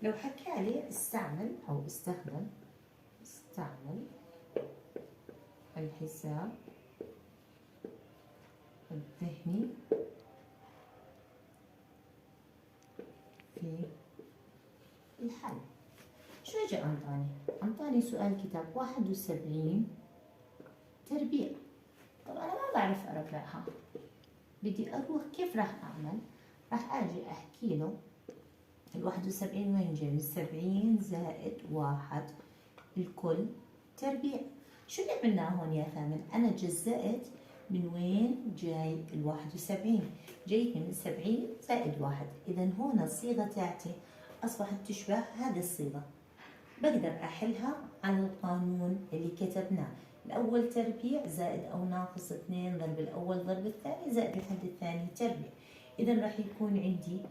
لو حكى عليه استعمل أو استخدم الحساب الذهني في الحل. شو اجى أنطاني سؤال كتاب 71 تربيع. طبعا أنا ما بعرف أربعها، بدي أروح كيف راح أعمل؟ راح أجي أحكي له 71 وين جاي؟ من 70 زائد 1 الكل تربيع. شو اللي عملناه هون يا ثامن؟ أنا جزأت من وين جاي 71؟ جاي من 70 زائد 1. إذا هون الصيغة تاعتي أصبحت تشبه هذا الصيغة. بقدر أحلها على القانون اللي كتبناه، الأول تربيع زائد أو ناقص 2 ضرب الأول ضرب الثاني زائد الحد الثاني تربيع. إذا راح يكون عندي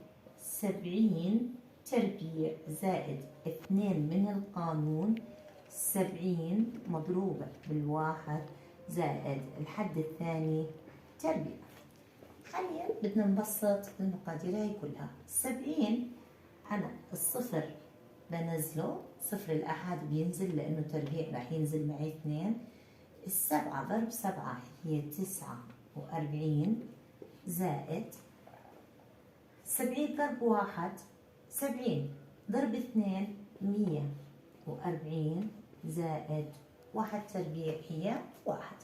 70 تربيع زائد 2 من القانون، 70 مضروبة بالواحد زائد الحد الثاني تربيع. حاليا بدنا نبسط المقادير هاي كلها. 70 أنا الصفر بنزله، صفر الأحد بينزل لأنه تربيع راح ينزل معي 2. 7 ضرب 7 هي 49 زائد 70 ضرب 1 70 ضرب 2 140 زائد 1 تربيع هي 1.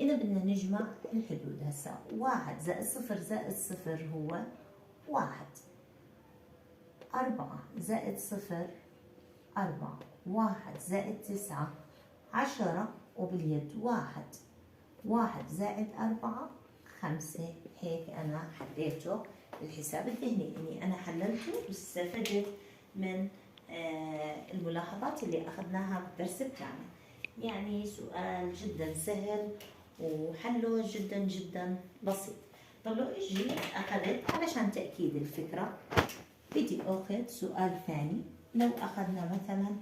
إذا بدنا نجمع الحدود هسا. 1 زائد 0 زائد 0 هو 1. 4 زائد 0 4. 1 زائد 9 10 وباليد 1. 1 زائد 4 5. هيك أنا حليته الحساب الذهني، إني أنا حللته واستفدت من الملاحظات اللي أخذناها بالدرس بتاعنا. يعني سؤال جدا سهل وحله جدا جدا بسيط. طب لو اجي أخذت علشان تأكيد الفكرة، بدي أخذ سؤال ثاني. لو أخذنا مثلا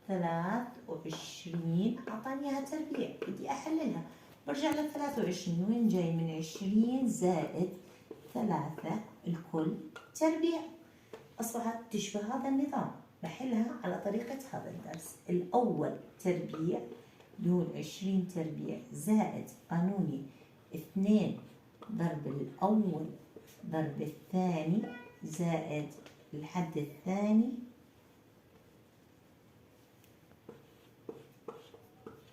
23 أعطاني إياها تربيع، بدي أحللها. برجع ل 23 وين جاي؟ من 20 زائد 3 الكل تربيع. أصبحت تشبه هذا النظام. بحلها على طريقة هذا الدرس. الأول تربيع دون 20 تربيع زائد قانوني 2 ضرب الأول ضرب الثاني زائد الحد الثاني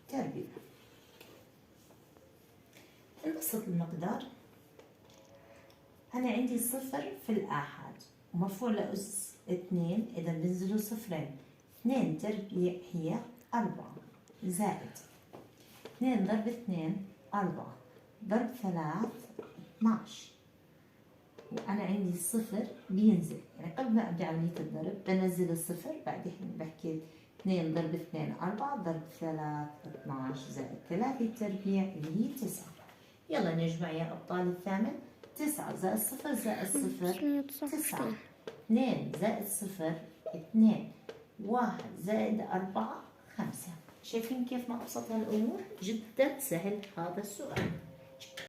تربيع. نبسط المقدار. أنا عندي صفر في الآحاد ومرفوع لأس 2، إذا بنزلوا صفرين. 2 تربيع هي 4 زائد 2 ضرب 2 4 ضرب 3 12. وأنا عندي الصفر بينزل، يعني قبل ما أبدأ عملية الضرب بنزل الصفر، بعدين بحكي 2 ضرب 2 4 ضرب 3 12 زائد 3 تربيع اللي هي 9. يلا نجمع يا أبطال الثامن. 9 زائد 0 زائد 0 9. 2 زائد 0 2. 1 زائد 4 5. شايفين كيف ما أبسط هالأمور؟ جدا سهل هذا السؤال.